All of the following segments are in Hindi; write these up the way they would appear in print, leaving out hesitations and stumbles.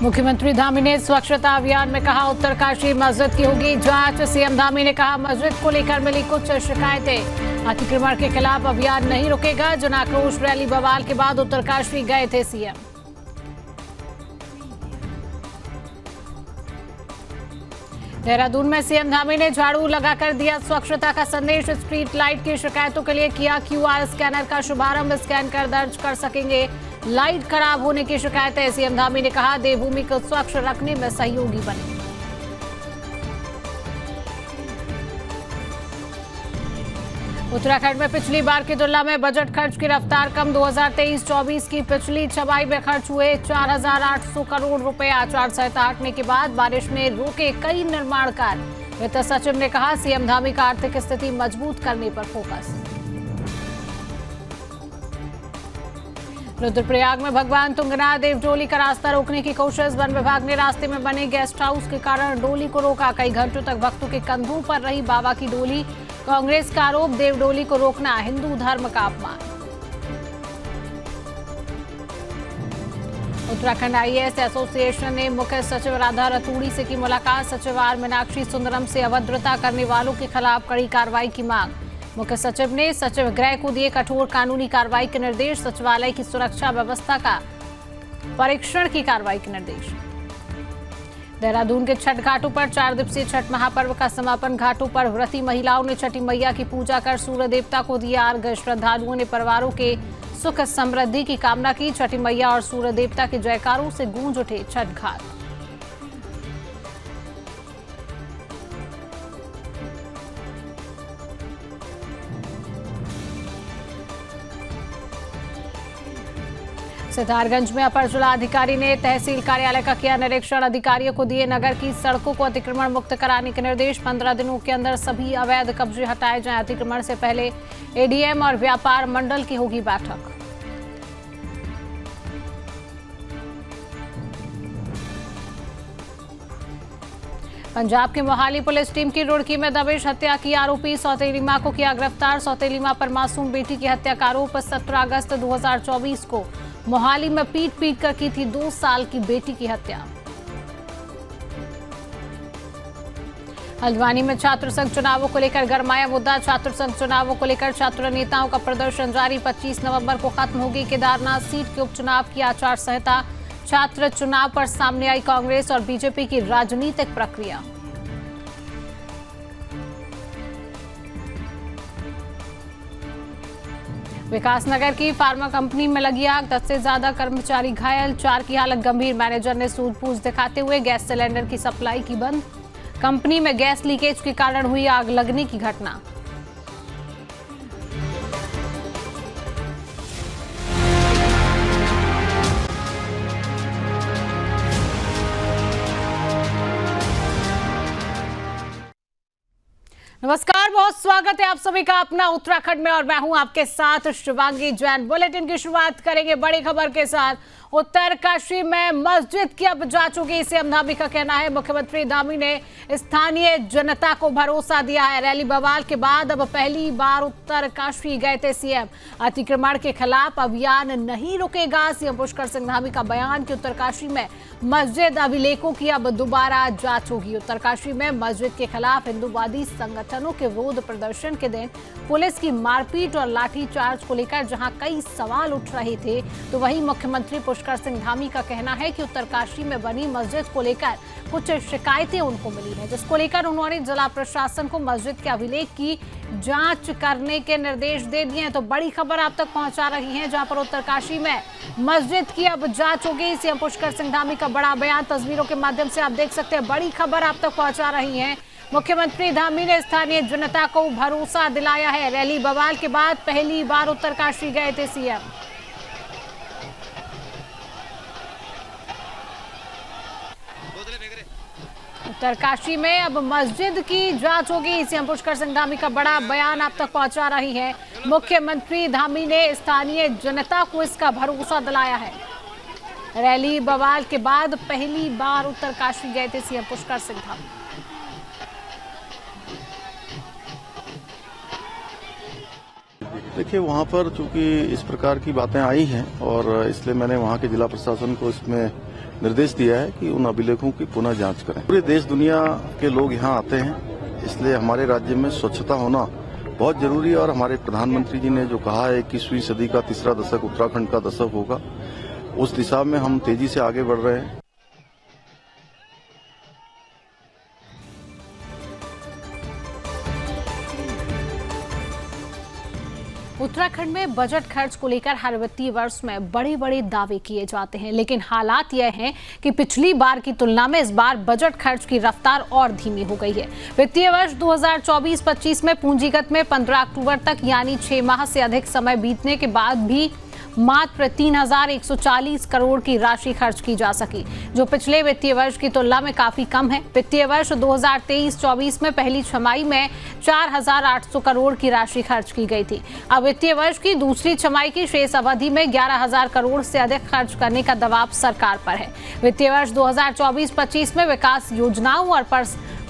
मुख्यमंत्री धामी ने स्वच्छता अभियान में कहा उत्तरकाशी मस्जिद की होगी जांच। सीएम धामी ने कहा मस्जिद को लेकर मिली कुछ शिकायतें, अतिक्रमण के खिलाफ अभियान नहीं रुकेगा। जन आक्रोश रैली बवाल के बाद उत्तरकाशी गए थे सीएम। देहरादून में सीएम धामी ने झाड़ू लगाकर दिया स्वच्छता का संदेश। स्ट्रीट लाइट की शिकायतों के लिए किया क्यूआर स्कैनर का शुभारंभ। स्कैन कर दर्ज कर सकेंगे लाइट खराब होने की शिकायतें। सीएम धामी ने कहा देवभूमि को स्वच्छ रखने में सहयोगी बने। उत्तराखंड में पिछली बार की तुलना में बजट खर्च की रफ्तार कम। 2023-24 की पिछली छमाही में खर्च हुए 4,800 करोड़ रुपए। आचार संहिता हटने के बाद बारिश में रुके कई निर्माण कार्य। वित्त सचिव ने कहा सीएम धामी का आर्थिक स्थिति मजबूत करने पर फोकस। रुद्रप्रयाग में भगवान तुंगनाथ देव डोली का रास्ता रोकने की कोशिश। वन विभाग ने रास्ते में बने गेस्ट हाउस के कारण डोली को रोका। कई घंटों तक भक्तों के कंधों पर रही बाबा की डोली। कांग्रेस का आरोप देव डोली को रोकना हिंदू धर्म का अपमान। उत्तराखंड आईएएस एसोसिएशन ने मुख्य सचिव राधा रतूड़ी से की मुलाकात। सचिव आर मीनाक्षी सुंदरम से अभद्रता करने वालों के खिलाफ कड़ी कार्रवाई की मांग। मुख्य सचिव ने सचिव गृह को दिए कठोर कानूनी कार्रवाई के निर्देश। सचिवालय की सुरक्षा व्यवस्था का परीक्षण की कार्रवाई के निर्देश। देहरादून के छठ घाटों पर 4 दिवसीय छठ महापर्व का समापन। घाटों पर व्रती महिलाओं ने छठी मैया की पूजा कर सूर्य देवता को दिया अर्घ्य। श्रद्धालुओं ने परिवारों के सुख समृद्धि की कामना की। छठी मैया और सूर्य देवता के जयकारों से गूंज उठे छठ घाट। सितारगंज में अपर जिलाधिकारी ने तहसील कार्यालय का किया निरीक्षण। अधिकारियों को दिए नगर की सड़कों को अतिक्रमण मुक्त कराने के निर्देश। 15 दिनों के अंदर सभी अवैध कब्जे हटाए जाएं। अतिक्रमण से पहले एडीएम और व्यापार मंडल की होगी बैठक। पंजाब की मोहाली पुलिस टीम की रुड़की में दबिश। हत्या की आरोपी सौतेली मां को किया गिरफ्तार। सौतेली मां पर मासूम बेटी की हत्या का आरोप। 17 अगस्त 2024 को मोहाली में पीट कर की थी 2 साल की बेटी की हत्या। हल्द्वानी में छात्र संघ चुनावों को लेकर गरमाया मुद्दा। छात्र संघ चुनावों को लेकर छात्र नेताओं का प्रदर्शन जारी। 25 नवंबर को खत्म होगी केदारनाथ सीट के उपचुनाव की आचार संहिता। छात्र चुनाव पर सामने आई कांग्रेस और बीजेपी की राजनीतिक प्रक्रिया। विकासनगर की फार्मा कंपनी में लगी आग। 10 से ज्यादा कर्मचारी घायल, 4 की हालत गंभीर। मैनेजर ने सूझबूझ दिखाते हुए गैस सिलेंडर की सप्लाई की बंद। कंपनी में गैस लीकेज के कारण हुई आग लगने की घटना। नमस्कार, बहुत स्वागत है आप सभी का अपना उत्तराखंड में और मैं हूं आपके साथ शिवांगी जैन। बुलेटिन की शुरुआत करेंगे बड़ी खबर के साथ। उत्तरकाशी में मस्जिद की अब जांच होगी, सीएम धामी का कहना है। मुख्यमंत्री धामी ने स्थानीय जनता को भरोसा दिया है। रैली बवाल के बाद अब पहली बार उत्तरकाशी गए थे सीएम। अतिक्रमण के खिलाफ अभियान नहीं रुकेगा। सीएम पुष्कर सिंह धामी का बयान कि उत्तरकाशी में मस्जिद अभिलेखों की अब दोबारा जांच होगी। उत्तरकाशी में मस्जिद के खिलाफ हिंदूवादी संगठनों के विरोध प्रदर्शन के दिन पुलिस की मारपीट और लाठीचार्ज को लेकर जहां कई सवाल उठ रहे थे, तो वहीं मुख्यमंत्री पुष्कर सिंह धामी का कहना है कि उत्तरकाशी में बनी मस्जिद को लेकर कुछ शिकायतें उनको मिली हैं, जिसको लेकर उन्होंने जिला प्रशासन को मस्जिद के अभिलेख की जांच करने के निर्देश दे दिए हैं। तो बड़ी खबर आप तक पहुंचा रही है, जहां पर उत्तरकाशी में मस्जिद की अब जांच होगी। सीएम पुष्कर सिंह धामी का बड़ा बयान तस्वीरों के माध्यम से आप देख सकते हैं। बड़ी खबर आप तक पहुंचा रही है। मुख्यमंत्री धामी ने स्थानीय जनता को भरोसा दिलाया है। रैली बवाल के बाद पहली बार उत्तरकाशी गए थे सीएम। उत्तरकाशी में अब मस्जिद की जांच होगी। सीएम पुष्कर सिंह धामी का बड़ा बयान आप तक पहुंचा रही है। मुख्यमंत्री धामी ने स्थानीय जनता को इसका भरोसा दिलाया है। रैली बवाल के बाद पहली बार उत्तरकाशी गए थे सीएम पुष्कर सिंह धामी। देखिए, वहाँ पर चूंकि इस प्रकार की बातें आई हैं और इसलिए मैंने वहाँ के जिला प्रशासन को इसमें निर्देश दिया है कि उन अभिलेखों की पुनः जांच करें। पूरे देश दुनिया के लोग यहाँ आते हैं, इसलिए हमारे राज्य में स्वच्छता होना बहुत जरूरी है। और हमारे प्रधानमंत्री जी ने जो कहा है 21वीं सदी का तीसरा दशक उत्तराखंड का दशक होगा, उस दिशा में हम तेजी से आगे बढ़ रहे हैं। उत्तराखंड में बजट खर्च को लेकर हर वित्तीय वर्ष में बड़े बड़े दावे किए जाते हैं, लेकिन हालात यह हैं कि पिछली बार की तुलना में इस बार बजट खर्च की रफ्तार और धीमी हो गई है। वित्तीय वर्ष 2024-25 में पूंजीगत में 15 अक्टूबर तक यानी 6 माह से अधिक समय बीतने के बाद भी मात्र 3,140 करोड़ की राशि खर्च की जा सकी, जो पिछले वित्तीय वर्ष की तुलना में काफी कम है। वित्तीय वर्ष 2023-24 में पहली छमाही में 4,800 करोड़ की राशि खर्च की गई थी। अब वित्तीय वर्ष की दूसरी छमाही की शेष अवधि में 11,000 करोड़ से अधिक खर्च करने का दबाव सरकार पर है। वित्तीय वर्ष 2024-25 में विकास योजनाओं और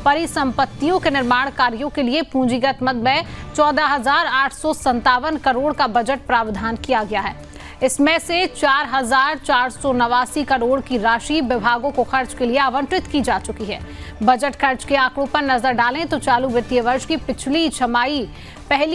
परिसंपत्तियों के निर्माण कार्यों के लिए पूंजीगत मद में 14,857 करोड़ का बजट प्रावधान किया गया है। इसमें से 4,489 करोड़ की राशि विभागों को खर्च के लिए आवंटित की जा चुकी है। बजट खर्च के आंकड़ों पर नजर डालें तो चालू वित्तीय वर्ष की पहली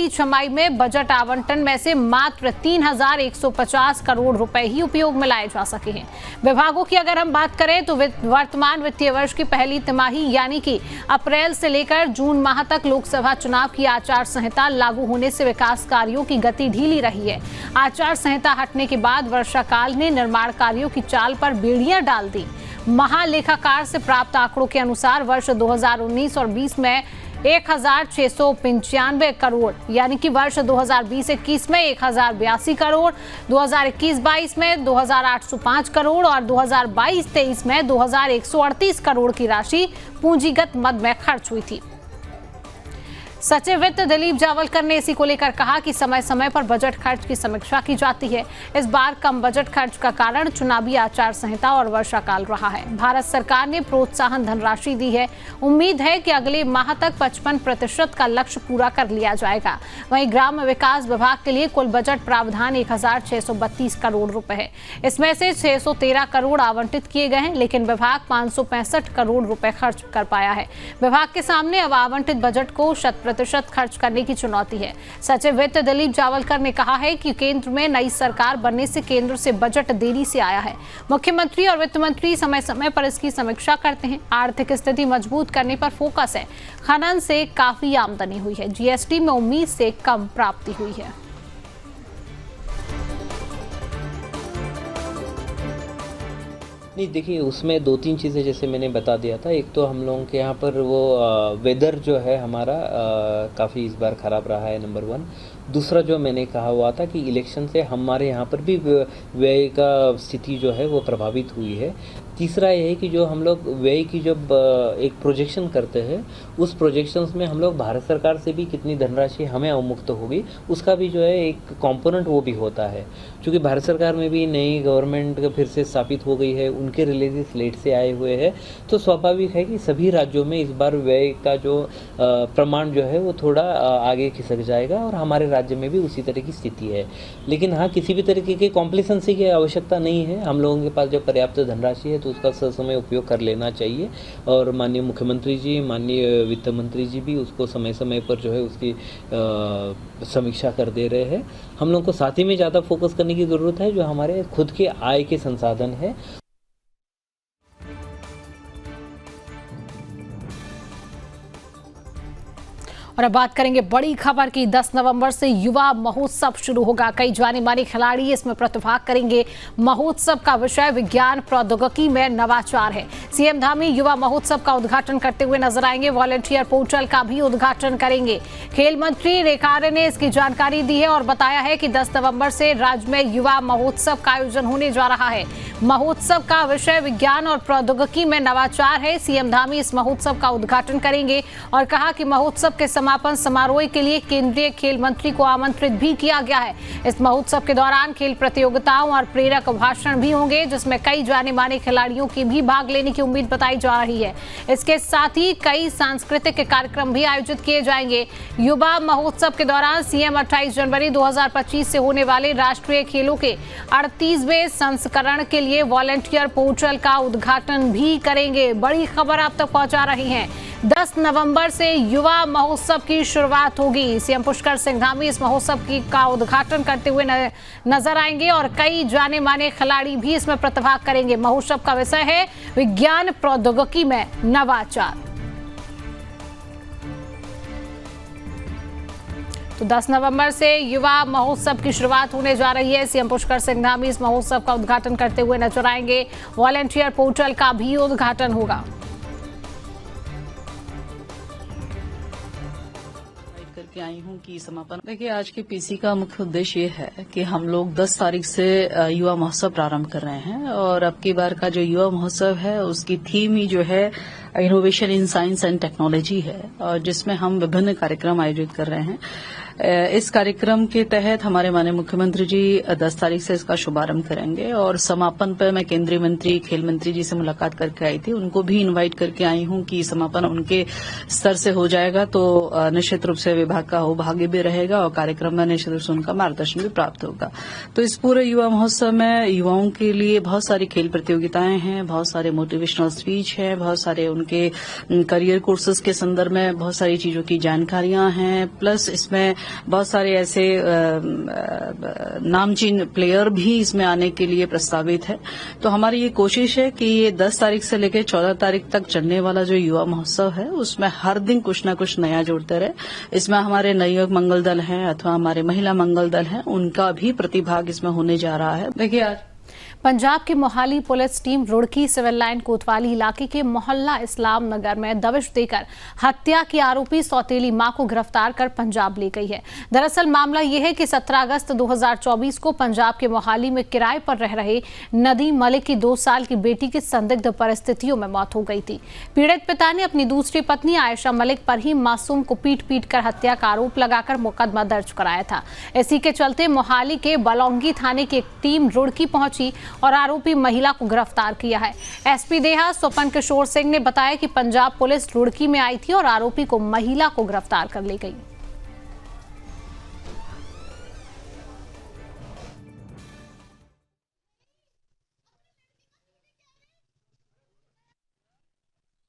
छमाही में बजट आवंटन में से मात्र 3,150 करोड़ रुपए ही उपयोग में लाए जा सके हैं। विभागों की अगर हम बात करें तो वर्तमान वित्तीय वर्ष की पहली तिमाही यानी कि अप्रैल से लेकर जून माह तक लोकसभा चुनाव की आचार संहिता लागू होने से विकास कार्यों की गति ढीली रही है। आचार संहिता हटने के बाद वर्षा काल ने निर्माण कार्यों की चाल पर बेड़ियां डाल दी। महालेखाकार से प्राप्त आंकड़ों के अनुसार वर्ष 2019 और 20 में 1,695 करोड़ यानी कि वर्ष 2020-21 में 1,082 करोड़, 2021-22 में 2,805 करोड़ और 2022-23 में 2,138 करोड़ की राशि पूंजीगत मद में खर्च हुई थी। सचिव वित्त दिलीप जावलकर ने इसी को लेकर कहा कि समय समय पर बजट खर्च की समीक्षा की जाती है। इस बार कम बजट खर्च का कारण चुनावी आचार संहिता और वर्षा काल रहा है। भारत सरकार ने प्रोत्साहन धनराशि दी है। उम्मीद है कि अगले माह तक 55% का लक्ष्य पूरा कर लिया जाएगा। वहीं ग्राम विकास विभाग के लिए कुल बजट प्रावधान 1,632 करोड़ रुपए है। इसमें से 613 करोड़ आवंटित किए गए हैं, लेकिन विभाग 565 करोड़ रुपए खर्च कर पाया है। विभाग के सामने अब आवंटित बजट को 100% खर्च करने की चुनौती है। सचिव वित्त दिलीप जावलकर ने कहा है कि केंद्र में नई सरकार बनने से केंद्र से बजट देरी से आया है। मुख्यमंत्री और वित्त मंत्री समय समय पर इसकी समीक्षा करते हैं। आर्थिक स्थिति मजबूत करने पर फोकस है। खनन से काफी आमदनी हुई है। जीएसटी में उम्मीद से कम प्राप्ति हुई है। नहीं, देखिए उसमें 2-3 चीज़ें जैसे मैंने बता दिया था। एक तो हम लोगों के यहाँ पर वो वेदर जो है हमारा काफ़ी इस बार ख़राब रहा है, नंबर 1। दूसरा जो मैंने कहा हुआ था कि इलेक्शन से हमारे यहाँ पर भी व्यय का स्थिति जो है वो प्रभावित हुई है। तीसरा ये है कि जो हम लोग व्यय की जब एक प्रोजेक्शन करते हैं, उस प्रोजेक्शंस में हम लोग भारत सरकार से भी कितनी धनराशि हमें अवमुक्त होगी उसका भी जो है एक कंपोनेंट वो भी होता है। क्योंकि भारत सरकार में भी नई गवर्नमेंट फिर से स्थापित हो गई है, उनके रिलेटेड लेट से आए हुए हैं, तो स्वाभाविक है कि सभी राज्यों में इस बार व्यय का जो प्रमाण जो है वो थोड़ा आगे खिसक जाएगा और हमारे राज्य में भी उसी तरह की स्थिति है। लेकिन हाँ, किसी भी तरीके की कॉम्प्लिसेंसी की आवश्यकता नहीं है। हम लोगों के पास जब पर्याप्त धनराशि है तो उसका समय उपयोग कर लेना चाहिए और माननीय मुख्यमंत्री जी, माननीय वित्त मंत्री जी भी उसको समय समय पर जो है उसकी समीक्षा कर दे रहे हैं। हम लोग को साथ ही में ज़्यादा फोकस करने की ज़रूरत है जो हमारे खुद के आय के संसाधन है। और अब बात करेंगे बड़ी खबर की। 10 नवंबर से युवा महोत्सव शुरू होगा। कई जाने माने खिलाड़ी इसमें प्रतिभाग करेंगे। महोत्सव का विषय विज्ञान प्रौद्योगिकी में नवाचार है। सीएम धामी युवा महोत्सव का उद्घाटन करते हुए नजर आएंगे। वॉलंटियर पोर्टल का भी उद्घाटन करेंगे। खेल मंत्री रेखा आर्य ने इसकी जानकारी दी है और बताया है कि 10 नवंबर से राज्य में युवा महोत्सव का आयोजन होने जा रहा है। महोत्सव का विषय विज्ञान और प्रौद्योगिकी में नवाचार है। सीएम धामी इस महोत्सव का उद्घाटन करेंगे और कहा कि महोत्सव के समापन समारोह के लिए केंद्रीय खेल मंत्री को आमंत्रित भी किया गया है। इस महोत्सव के दौरान खेल प्रतियोगिताओं और प्रेरक भाषण भी होंगे, जिसमें कई जाने माने खिलाड़ियों की भी भाग लेने की उम्मीद बताई जा रही है। इसके साथ ही कई सांस्कृतिक कार्यक्रम भी आयोजित किए जाएंगे। युवा महोत्सव के दौरान सीएम 28 जनवरी 2025 से होने वाले राष्ट्रीय खेलों के 38वें संस्करण के लिए वॉलंटियर पोर्टल का उद्घाटन भी करेंगे। बड़ी खबर आप तक पहुंचा रही हैं। 10 नवंबर से युवा महोत्सव की शुरुआत होगी। सीएम पुष्कर सिंह धामी इस महोत्सव का उद्घाटन करते हुए नजर आएंगे और कई जाने माने खिलाड़ी भी इसमें प्रतिभाग करेंगे। महोत्सव का विषय है विज्ञान प्रौद्योगिकी में नवाचार। तो 10 नवंबर से युवा महोत्सव की शुरुआत होने जा रही है। सीएम पुष्कर सिंह धामी इस महोत्सव का उद्घाटन करते हुए नजर आएंगे। वॉलंटियर पोर्टल का भी उद्घाटन होगा। करके आई हूँ कि समापन देखिए, आज के पीसी का मुख्य उद्देश्य ये है कि हम लोग 10 तारीख से युवा महोत्सव प्रारंभ कर रहे हैं और अब की बार का जो युवा महोत्सव है उसकी थीम ही जो है innovation in science and technology है और जिसमें हम विभिन्न कार्यक्रम आयोजित कर रहे हैं। इस कार्यक्रम के तहत हमारे माननीय मुख्यमंत्री जी 10 तारीख से इसका शुभारंभ करेंगे और समापन पर मैं केंद्रीय मंत्री खेल मंत्री जी से मुलाकात करके आई थी। उनको भी इनवाइट करके आई हूं कि समापन उनके स्तर से हो जाएगा तो निश्चित रूप से विभाग का सौभाग्य भी रहेगा और कार्यक्रम में निश्चित रूप से उनका मार्गदर्शन भी प्राप्त होगा। तो इस पूरे युवा महोत्सव में युवाओं के लिए बहुत सारी खेल प्रतियोगिताएं हैं, बहुत सारे मोटिवेशनल स्पीच है, बहुत सारे उनके करियर कोर्सेज के संदर्भ में बहुत सारी चीजों की जानकारियां हैं, प्लस इसमें बहुत सारे ऐसे नामचीन प्लेयर भी इसमें आने के लिए प्रस्तावित है। तो हमारी ये कोशिश है कि ये 10 तारीख से लेकर 14 तारीख तक चलने वाला जो युवा महोत्सव है उसमें हर दिन कुछ न कुछ नया जोड़ते रहे। इसमें हमारे नवयुवक मंगल दल हैं अथवा हमारे महिला मंगल दल हैं, उनका भी प्रतिभाग इसमें होने जा रहा है। देखिए, आज पंजाब की Mohali police team Roorkee civil line कोतवाली इलाके के मोहल्ला इस्लाम नगर में दबिश देकर हत्या की आरोपी सौतेली मां को गिरफ्तार कर पंजाब ले गई है। दरअसल मामला यह है कि 17 अगस्त 2024 को पंजाब के मोहाली में किराए पर रह रहे नदीम मलिक की 2 साल की बेटी की संदिग्ध परिस्थितियों में मौत हो गई थी। पीड़ित पिता ने अपनी दूसरी पत्नी आयशा मलिक पर ही मासूम को पीट कर हत्या का आरोप लगाकर मुकदमा दर्ज कराया था। इसी के चलते मोहाली के बलौंगी थाने की एक टीम रुड़की पहुंची और आरोपी महिला को गिरफ्तार किया है। एसपी देहा स्वपन किशोर सिंह ने बताया कि पंजाब पुलिस रुड़की में आई थी और आरोपी को महिला को गिरफ्तार कर ले गई।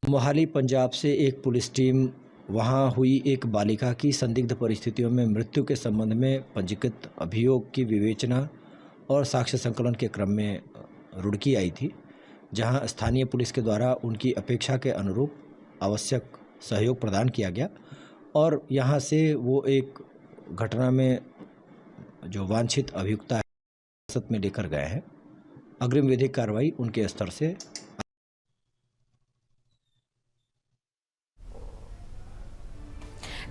मोहाली पंजाब से एक पुलिस टीम वहां हुई एक बालिका की संदिग्ध परिस्थितियों में मृत्यु के संबंध में पंजीकृत अभियोग की विवेचना और साक्ष्य संकलन के क्रम में रुड़की आई थी, जहां स्थानीय पुलिस के द्वारा उनकी अपेक्षा के अनुरूप आवश्यक सहयोग प्रदान किया गया और यहां से वो एक घटना में जो वांछित अभियुक्ता है हिरासत में लेकर गए हैं। अग्रिम विधिक कार्रवाई उनके स्तर से।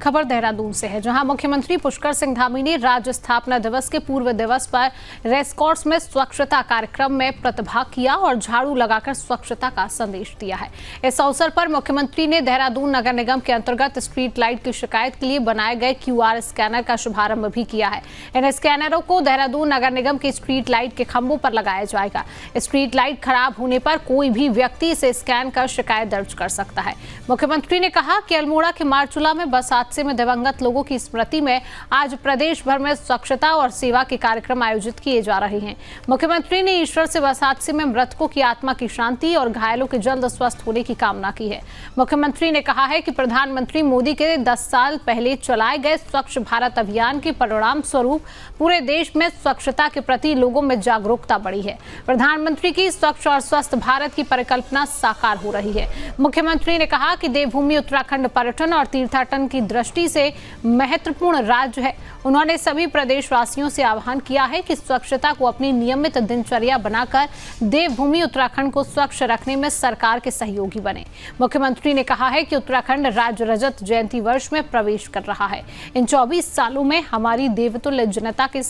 खबर देहरादून से है, जहां मुख्यमंत्री पुष्कर सिंह धामी ने राज्य स्थापना दिवस के पूर्व दिवस पर रेसकोर्स में स्वच्छता कार्यक्रम में प्रतिभाग किया और झाड़ू लगाकर स्वच्छता का संदेश दिया है। इस अवसर पर मुख्यमंत्री ने देहरादून नगर निगम के अंतर्गत स्ट्रीट लाइट की शिकायत के लिए बनाए गए QR स्कैनर का शुभारंभ भी किया है। इन स्कैनरों को देहरादून नगर निगम की स्ट्रीट लाइट के खंभों पर लगाया जाएगा। स्ट्रीट लाइट खराब होने पर कोई भी व्यक्ति इसे स्कैन कर शिकायत दर्ज कर सकता है। मुख्यमंत्री ने कहा कि अल्मोड़ा के मारचूला में बस हादसे में दिवंगत लोगों की स्मृति में आज प्रदेश भर में स्वच्छता और सेवा के कार्यक्रम आयोजित किए जा रहे हैं। मुख्यमंत्री ने ईश्वर से बस हादसे में मृतकों की आत्मा की शांति और घायलों के जल्द स्वस्थ होने की कामना की है। मुख्यमंत्री ने कहा है कि प्रधानमंत्री मोदी के 10 साल पहले चलाए गए स्वच्छ भारत अभियान के परिणाम स्वरूप पूरे देश में स्वच्छता के प्रति लोगों में जागरूकता बढ़ी है। प्रधानमंत्री की स्वच्छ और स्वस्थ भारत की परिकल्पना साकार हो रही है। मुख्यमंत्री ने कहा कि देवभूमि उत्तराखंड पर्यटन और तीर्थाटन की दृष्टि से महत्वपूर्ण राज्य है। उन्होंने सभी प्रदेशवासियों से आह्वान किया है कि स्वच्छता को अपनी नियमित दिनचर्या बनाकर देवभूमि उत्तराखंड को स्वच्छ रखने में सरकार के सहयोगी बने। मुख्यमंत्री ने कहा है कि उत्तराखंड राज्य रजत जयंती वर्ष में प्रवेश कर रहा है। इन 24 सालों में हमारी देवतुल्य जनता के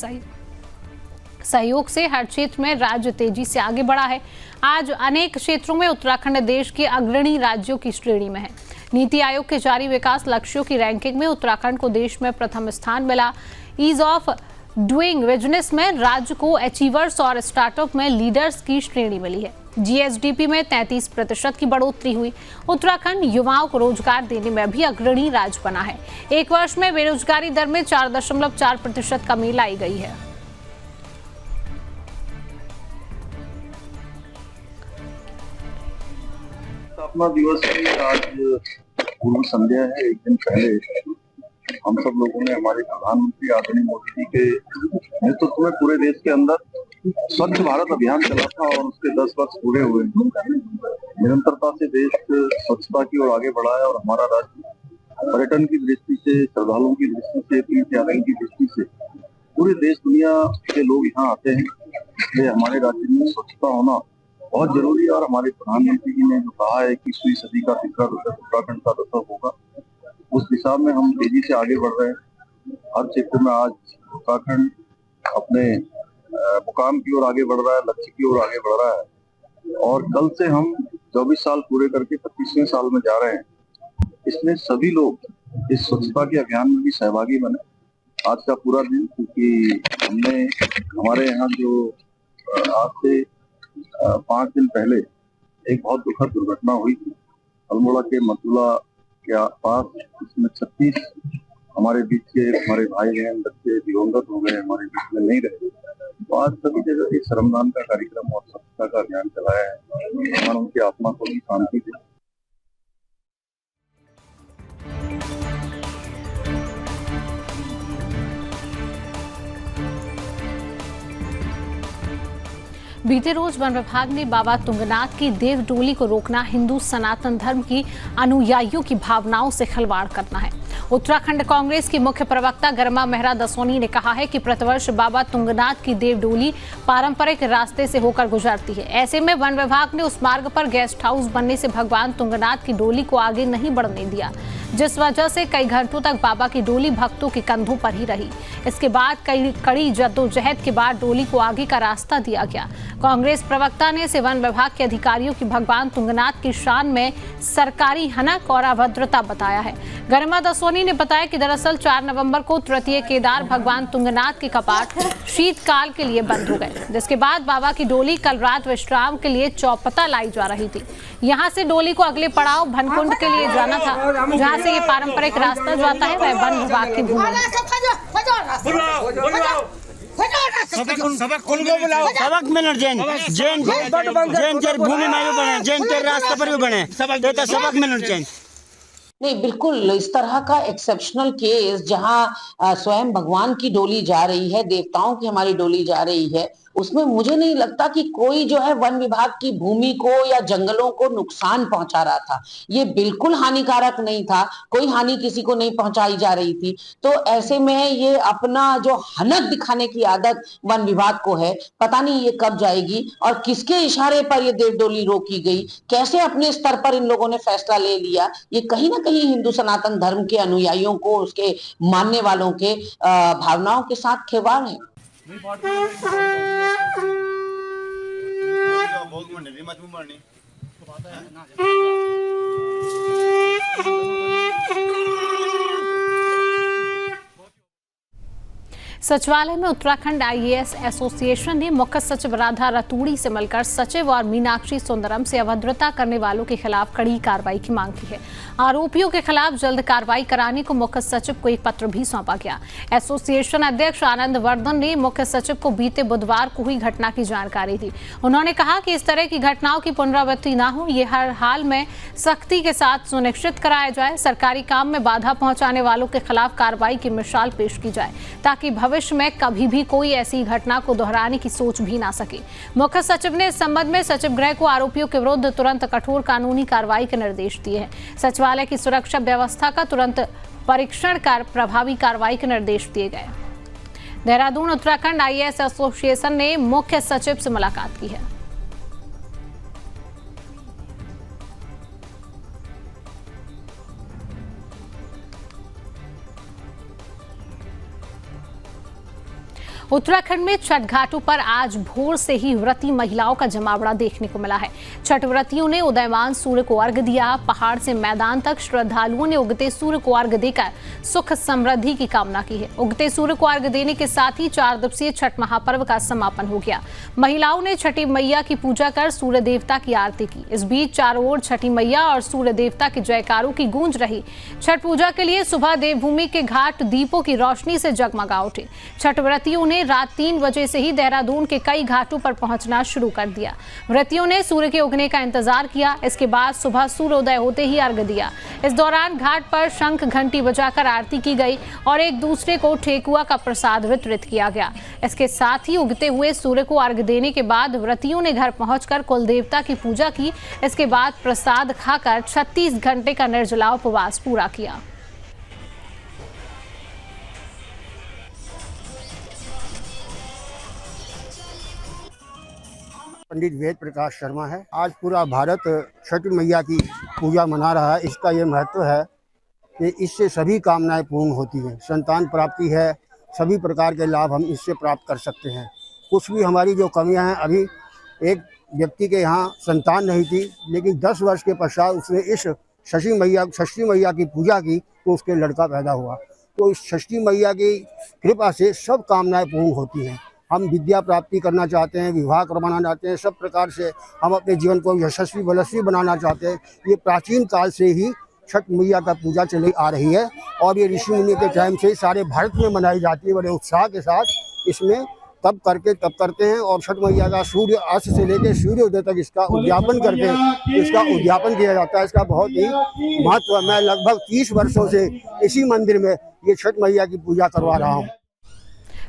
सहयोग से हर क्षेत्र में राज्य तेजी से आगे बढ़ा है। आज अनेक क्षेत्रों में उत्तराखंड देश के अग्रणी राज्यों की श्रेणी में है। नीति आयोग के जारी विकास लक्ष्यों की रैंकिंग में उत्तराखंड को देश में प्रथम स्थान मिला। ईज ऑफ डूइंग बिजनेस में राज्य को अचीवर्स और स्टार्टअप में लीडर्स की श्रेणी मिली है। जीएसडीपी में 33% की बढ़ोतरी हुई। उत्तराखंड युवाओं को रोजगार देने में भी अग्रणी राज्य बना है। एक वर्ष में बेरोजगारी दर में 4.4% कमी लाई गई है। स्थापना दिवस की आज पूर्व संध्या है। एक दिन पहले हम सब लोगों ने हमारे प्रधानमंत्री आदरणीय मोदी जी के नेतृत्व में पूरे देश के अंदर स्वच्छ भारत अभियान चला था और उसके 10 वर्ष पूरे हुए। निरंतरता से देश स्वच्छता की ओर आगे बढ़ा है और हमारा राज्य पर्यटन की दृष्टि से, श्रद्धालुओं की दृष्टि से, तीर्थ यात्रियों की दृष्टि से पूरे देश दुनिया के लोग यहाँ आते हैं। इसलिए हमारे राज्य में स्वच्छता होना बहुत जरूरी है और हमारे प्रधानमंत्री जी ने जो कहा है कि 20वीं सदी का तीसरा दशक उत्तराखंड का दशक होगा, उस दिशा में हम तेजी से आगे बढ़ रहे हैं। हर क्षेत्र में आज उत्तराखंड अपने मुकाम की ओर आगे बढ़ रहा है, लक्ष्य की ओर आगे बढ़ रहा है और कल से हम 24 साल पूरे करके 25वें साल में जा रहे हैं। इसमें सभी लोग इस स्वच्छता के अभियान में भी सहभागी बने। आज का पूरा दिन, क्योंकि हमने हमारे यहाँ जो आज से 5 दिन पहले एक बहुत दुखद दुर्घटना हुई थी अल्मोड़ा के मतुला के पास, इसमें 36 हमारे बीच के हमारे भाई बहन बच्चे दिवंगत हो गए, हमारे बीच में नहीं रहे। तो आज सभी जगह एक श्रमदान का कार्यक्रम और स्वच्छता का अभियान चलाया है। भगवान उनकी आत्मा को भी शांति दे। बीते रोज वन विभाग ने बाबा तुंगनाथ की देव डोली को रोकना हिंदू सनातन धर्म की अनुयायियों की भावनाओं से खिलवाड़ करना है। उत्तराखंड कांग्रेस की मुख्य प्रवक्ता गरिमा मेहरा दसोनी ने कहा है कि प्रतिवर्ष बाबा तुंगनाथ की देव डोली पारंपरिक रास्ते से होकर गुजरती है। ऐसे में वन विभाग ने उस मार्ग पर गेस्ट हाउस बनने से भगवान तुंगनाथ की डोली को आगे नहीं बढ़ने दिया, जिस वजह से कई घंटों तक बाबा की डोली भक्तों के कंधों पर ही रही। इसके बाद कड़ी जद्दोजहद के बाद डोली को आगे का रास्ता दिया गया। कांग्रेस प्रवक्ता ने वन विभाग के अधिकारियों की भगवान तुंगनाथ की शान में सरकारी हनक और अभद्रता बताया है। गरिमा दसोनी ने बताया कि दरअसल 4 नवंबर को तृतीय केदार भगवान तुंगनाथ के कपाट शीतकाल के लिए बंद हो गए, जिसके बाद बाबा की डोली कल रात विश्राम के लिए चौपता लाई जा रही थी। यहाँ से डोली को अगले पड़ाव भनकुंड के लिए जाना था, जहाँ से ये पारंपरिक रास्ता जो आता है वह वन विभाग की भूमि है। सबक मिलना जैन जैन तेरे भूमि में भी बने, जैन तेरे रास्ते पर भी बने, सबक मिलना चाहिए। नहीं, बिल्कुल इस तरह का एक्सेप्शनल केस जहां स्वयं भगवान की डोली जा रही है, देवताओं की हमारी डोली जा रही है, उसमें मुझे नहीं लगता कि कोई जो है वन विभाग की भूमि को या जंगलों को नुकसान पहुंचा रहा था। ये बिल्कुल हानिकारक नहीं था, कोई हानि किसी को नहीं पहुंचाई जा रही थी। तो ऐसे में ये अपना जो हनक दिखाने की आदत वन विभाग को है, पता नहीं ये कब जाएगी और किसके इशारे पर ये देवडोली रोकी गई, कैसे अपने स्तर पर इन लोगों ने फैसला ले लिया। ये कहीं ना कहीं हिंदू सनातन धर्म के अनुयायियों को, उसके मानने वालों के भावनाओं के साथ खिलवाड़ है। सचिवालय में उत्तराखंड आईएएस एसोसिएशन ने मुख्य सचिव राधा रतूड़ी से मिलकर सचिव और मीनाक्षी सुंदरम से अभद्रता करने वालों के खिलाफ कड़ी कार्रवाई की मांग की है। आरोपियों के खिलाफ जल्द कार्रवाई कराने को मुख्य सचिव को एक पत्र भी सौंपा गया। एसोसिएशन अध्यक्ष आनंद वर्धन ने मुख्य सचिव को बीते बुधवार को हुई घटना की जानकारी दी। उन्होंने कहा कि इस तरह की घटनाओं की पुनरावृत्ति न हो, ये हर हाल में सख्ती के साथ सुनिश्चित कराया जाए। सरकारी काम में बाधा पहुंचाने वालों के खिलाफ कार्रवाई की मिसाल पेश की जाए, ताकि भविष्य में कभी भी कोई ऐसी घटना को दोहराने की सोच भी ना सके। मुख्य सचिव ने इस संबंध में सचिव गृह को आरोपियों के विरुद्ध तुरंत कठोर कानूनी कार्रवाई के निर्देश दिए हैं। सचिवालय की सुरक्षा व्यवस्था का तुरंत परीक्षण कर प्रभावी कार्रवाई के निर्देश दिए गए। देहरादून उत्तराखंड आईएएस एसोसिएशन ने मुख्य सचिव से मुलाकात की है। उत्तराखंड में छठ घाटों पर आज भोर से ही व्रती महिलाओं का जमावड़ा देखने को मिला है। छठ व्रतियों ने उदयमान सूर्य को अर्घ्य दिया। पहाड़ से मैदान तक श्रद्धालुओं ने उगते सूर्य को अर्घ्य देकर सुख समृद्धि की कामना की है। उगते सूर्य को अर्घ्य देने के साथ ही 4 दिवसीय छठ महापर्व का समापन हो गया। महिलाओं ने छठी मैया की पूजा कर सूर्य देवता की आरती की। इस बीच चारों ओर छठी मैया और सूर्य देवता के जयकारों की गूंज रही। छठ पूजा के लिए सुबह देवभूमि के घाट दीपों की रोशनी से जगमगा उठे। छठ व्रतियों ने रात 3 बजे से ही देहरादून के कई घाटों पर पहुंचना शुरू कर दिया। व्रतियों ने सूर्य के उगने का इंतजार किया। इसके बाद सुबह सूर्योदय होते ही अर्घ्य दिया। इस दौरान घाट पर शंख घंटी बजाकर आरती की गई और एक दूसरे को ठेकुआ का प्रसाद वितरित किया गया। इसके साथ ही उगते हुए सूर्य को अर्घ्य देने के बाद व्रतियों ने घर पहुंचकर कुल देवता की पूजा की। इसके बाद प्रसाद खाकर 36 घंटे का निर्जला उपवास पूरा किया। पंडित वेद प्रकाश शर्मा है। आज पूरा भारत छठ मैया की पूजा मना रहा है। इसका ये महत्व है कि इससे सभी कामनाएं पूर्ण होती हैं। संतान प्राप्ति है, सभी प्रकार के लाभ हम इससे प्राप्त कर सकते हैं। कुछ भी हमारी जो कमियां हैं, अभी एक व्यक्ति के यहाँ संतान नहीं थी, लेकिन 10 वर्ष के पश्चात उसने इस षष्ठी मैया की पूजा की तो उसके लड़का पैदा हुआ। तो इस षष्ठी मैया की कृपा से सब कामनाएं पूर्ण होती हैं। हम विद्या प्राप्ति करना चाहते हैं, विवाह करवाना चाहते हैं, सब प्रकार से हम अपने जीवन को यशस्वी बलस्वी बनाना चाहते हैं। ये प्राचीन काल से ही छठ मैया का पूजा चली आ रही है और ये ऋषि मुनि के टाइम से सारे भारत में मनाई जाती है। बड़े उत्साह के साथ इसमें तब करते हैं और छठ मैया का सूर्य अस्त से लेकर सूर्योदय तक इसका उद्यापन किया जाता है। इसका बहुत ही महत्व है। मैं लगभग 30 वर्षों से इसी मंदिर में ये छठ मैया की पूजा करवा रहा हूँ।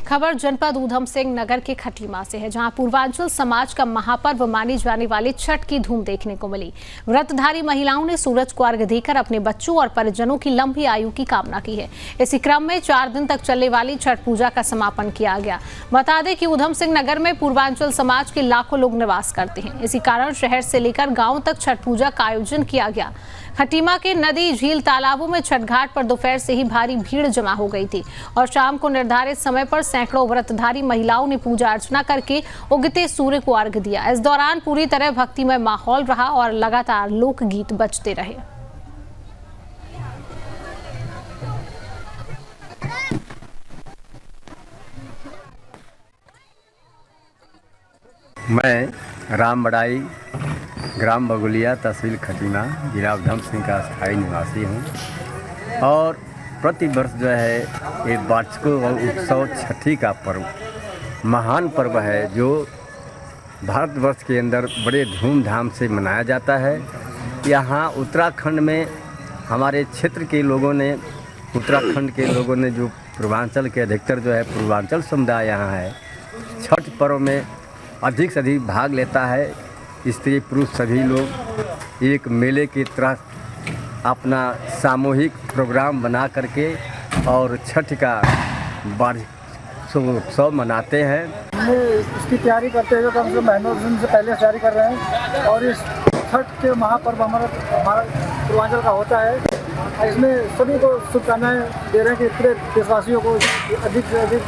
खबर जनपद ऊधम सिंह नगर के खटीमा से है, जहां पूर्वांचल समाज का महापर्व मानी जाने वाली छठ की धूम देखने को मिली। व्रतधारी महिलाओं ने सूरज को अर्घ्य देकर अपने बच्चों और परिजनों की लंबी आयु की कामना की है। इसी क्रम में 4 दिन तक चलने वाली छठ पूजा का समापन किया गया। बता दें कि ऊधम सिंह नगर में पूर्वांचल समाज के लाखों लोग निवास करते हैं। इसी कारण शहर से लेकर गाँव तक छठ पूजा का आयोजन किया गया। खटीमा के नदी, झील, तालाबों में छठ घाट पर दोपहर से ही भारी भीड़ जमा हो गई थी और शाम को निर्धारित समय पर सैकड़ों व्रतधारी महिलाओं ने पूजा अर्चना करके उगते सूर्य को अर्घ्य दिया। इस दौरान पूरी तरह भक्तिमय माहौल रहा और लगातार लोकगीत बजते रहे। मैं राम बड़ाई, ग्राम बगुलिया, तहसील खटीमा, जिला ऊधम सिंह का स्थायी निवासी हूँ और प्रतिवर्ष जो है ये वार्षिक उत्सव छठी का पर्व महान पर्व है जो भारतवर्ष के अंदर बड़े धूमधाम से मनाया जाता है। यहाँ उत्तराखंड में हमारे क्षेत्र के लोगों ने, उत्तराखंड के लोगों ने, जो पूर्वांचल के अधिकतर जो है पूर्वांचल समुदाय यहाँ है, छठ पर्व में अधिक से अधिक भाग लेता है। स्त्री पुरुष सभी लोग एक मेले की तरह अपना सामूहिक प्रोग्राम बना करके और छठ का वार्षिक उत्सव मनाते हैं। इसकी तैयारी करते हुए कम से कम महीनों दिन से पहले तैयारी कर रहे हैं और इस छठ के महापर्व हमारा पूर्वांचल का होता है। इसमें सभी को शुभकामनाएं दे रहे हैं कि पूरे देशवासियों को अधिक से अधिक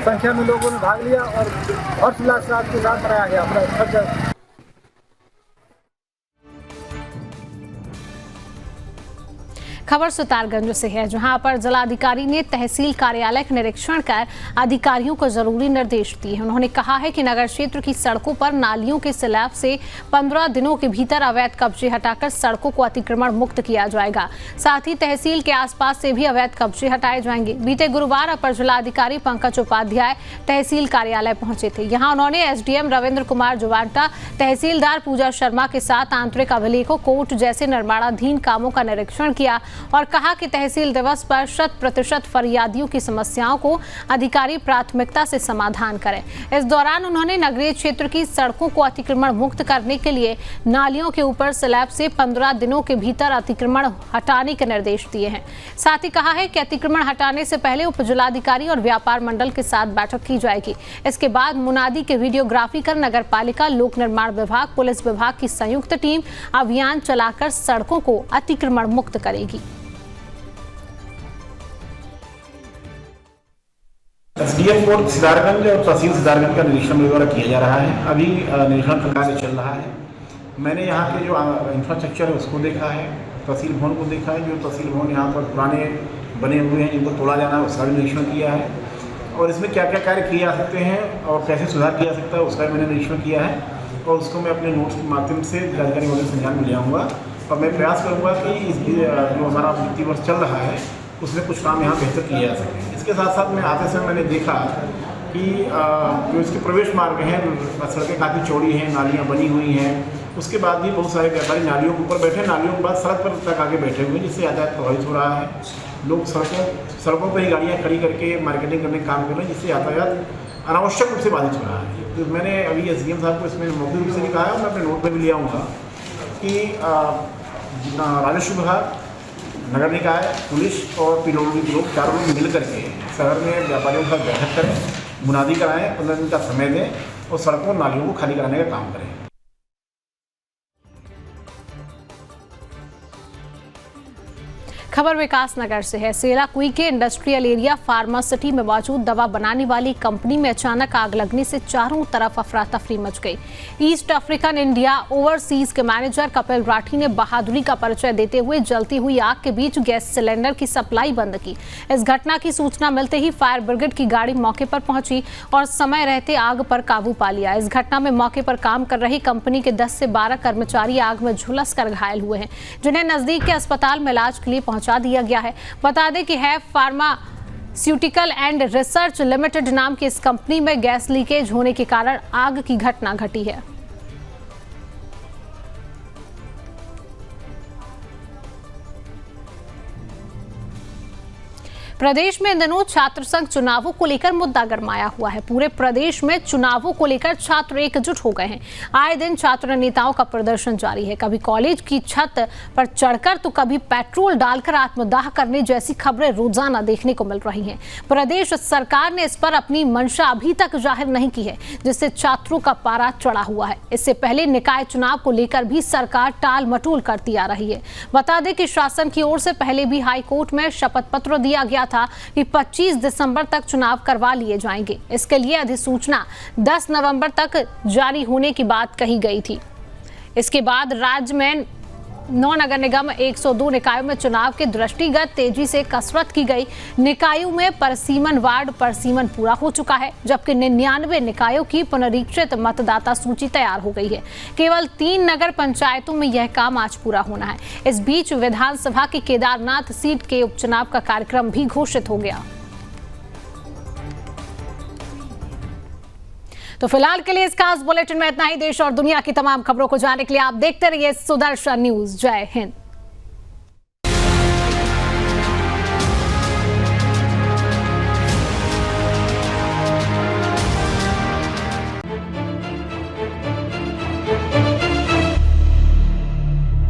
संख्या में लोगों ने भाग लिया और हर्षोल्लास के साथ मनाया गया अपना छठ। खबर सुतारगंज से है, जहां पर जिलाधिकारी ने तहसील कार्यालय का निरीक्षण कर अधिकारियों को जरूरी निर्देश दिए हैं। उन्होंने कहा है कि नगर क्षेत्र की सड़कों पर नालियों के स्लैब से 15 दिनों के भीतर अवैध कब्जे हटाकर सड़कों को अतिक्रमण मुक्त किया जाएगा। साथ ही तहसील के आसपास से भी अवैध कब्जे हटाए जाएंगे। बीते गुरुवार अपर जिलाधिकारी पंकज उपाध्याय तहसील कार्यालय पहुंचे थे। यहाँ उन्होंने SDM रविंद्र कुमार जुवांटा, तहसीलदार पूजा शर्मा के साथ आंतरिक अभिलेखों, कोर्ट जैसे निर्माणाधीन कामों का निरीक्षण किया और कहा कि तहसील दिवस पर 100% फरियादियों की समस्याओं को अधिकारी प्राथमिकता से समाधान करें। इस दौरान उन्होंने नगरीय क्षेत्र की सड़कों को अतिक्रमण मुक्त करने के लिए नालियों के ऊपर स्लैब से 15 दिनों के भीतर अतिक्रमण हटाने के निर्देश दिए हैं। साथ ही कहा है कि अतिक्रमण हटाने से पहले उप जिलाधिकारी और व्यापार मंडल के साथ बैठक की जाएगी। इसके बाद मुनादी के वीडियोग्राफी कर नगर पालिका, लोक निर्माण विभाग, पुलिस विभाग की संयुक्त टीम अभियान चलाकर सड़कों को अतिक्रमण मुक्त करेगी। एसडीएम कोर्ट सिद्धार्थगंज और तहसील सिद्धार्थगंज का निरीक्षण मेरे द्वारा किया जा रहा है। अभी निरीक्षण का कार्य चल रहा है। मैंने यहाँ के जो इंफ्रास्ट्रक्चर है उसको देखा है, तहसील भवन को देखा है। जो तहसील भवन यहाँ पर पुराने बने हुए हैं जिनको तोड़ा जाना है उसका भी निरीक्षण किया है, और इसमें क्या क्या कार्य किए जा सकते हैं और कैसे सुधार किया जा सकता है उसका भी मैंने निरीक्षण किया है, और उसको मैं अपने नोट्स के माध्यम से जिलाधिकारी वगैरह संज्ञान में ले आऊँगा। और मैं प्रयास करूँगा कि इस जो हमारा वित्तीय वर्ष चल रहा है उसमें कुछ काम यहाँ बेहतर किए जा सकें। इसके साथ साथ मैं आते समय मैंने देखा कि जो इसके प्रवेश मार्ग हैं, सड़कें काफ़ी चौड़ी हैं, नालियाँ बनी हुई हैं। उसके बाद भी बहुत सारे व्यापारी नालियों के ऊपर बैठे, नालियों के बाद सड़क पर तक आगे बैठे हुए हैं, जिससे यातायात प्रभावित हो रहा है। लोग सड़कों पर ही गाड़ियाँ खड़ी करके मार्केटिंग करने का काम कर रहे हैं, जिससे यातायात अनावश्यक रूप से बाधित हो रहा है। तो मैंने अभी एसडीएम साहब को इसमें मौखिक रूप से लिखा है और मैं अपने नोट में भी ले आऊँगा कि राजस्व विभाग, नगर निकाय, पुलिस और पीडब्ल्यूडी लोग चारों लोग मिल करके शहर में व्यापारियों का बैठक करें, मुनादी कराएं, 15 दिन का समय दें और सड़कों और नालियों को खाली कराने का काम करें। खबर विकास नगर से है। सेलाकुई के इंडस्ट्रियल एरिया फार्मासिटी में मौजूद दवा बनाने वाली कंपनी में अचानक आग लगने से चारों तरफ अफरा तफरी मच गई। ईस्ट अफ्रीकन इंडिया ओवरसीज के मैनेजर कपिल राठी ने बहादुरी का परिचय देते हुए जलती हुई आग के बीच गैस सिलेंडर की सप्लाई बंद की। इस घटना की सूचना मिलते ही फायर ब्रिगेड की गाड़ी मौके पर पहुंची और समय रहते आग पर काबू पा लिया। इस घटना में मौके पर काम कर रही कंपनी के 10 से 12 कर्मचारी आग में झुलस कर घायल हुए हैं, जिन्हें नजदीक के अस्पताल में इलाज के लिए पहुंचा दिया गया है। बता दें कि है फार्मास्यूटिकल एंड रिसर्च लिमिटेड नाम की इस कंपनी में गैस लीकेज होने के कारण आग की घटना घटी है। प्रदेश में इन दिनों छात्र संघ चुनावों को लेकर मुद्दा गरमाया हुआ है। पूरे प्रदेश में चुनावों को लेकर छात्र एकजुट हो गए हैं। आए दिन छात्र नेताओं का प्रदर्शन जारी है। कभी कॉलेज की छत पर चढ़कर तो कभी पेट्रोल डालकर आत्मदाह करने जैसी खबरें रोजाना देखने को मिल रही हैं। प्रदेश सरकार ने इस पर अपनी मंशा अभी तक जाहिर नहीं की है, जिससे छात्रों का पारा चढ़ा हुआ है। इससे पहले निकाय चुनाव को लेकर भी सरकार टाल मटोल करती आ रही है। बता दें कि शासन की ओर से पहले भी हाई कोर्ट में शपथ पत्र दिया गया था कि 25 दिसंबर तक चुनाव करवा लिए जाएंगे। इसके लिए अधिसूचना 10 नवंबर तक जारी होने की बात कही गई थी। इसके बाद राज्य में 9 नगर निगम 102 निकायों में चुनाव के दृष्टिगत तेजी से कसरत की गई। निकायों में परसीमन वार्ड परसीमन पूरा हो चुका है, जबकि 99 निकायों की पुनरीक्षित मतदाता सूची तैयार हो गई है। केवल 3 नगर पंचायतों में यह काम आज पूरा होना है। इस बीच विधानसभा की केदारनाथ सीट के उपचुनाव का कार्यक्रम भी घोषित हो गया। तो फिलहाल के लिए इस खास बुलेटिन में इतना ही। देश और दुनिया की तमाम खबरों को जानने के लिए आप देखते रहिए सुदर्शन न्यूज। जय हिंद।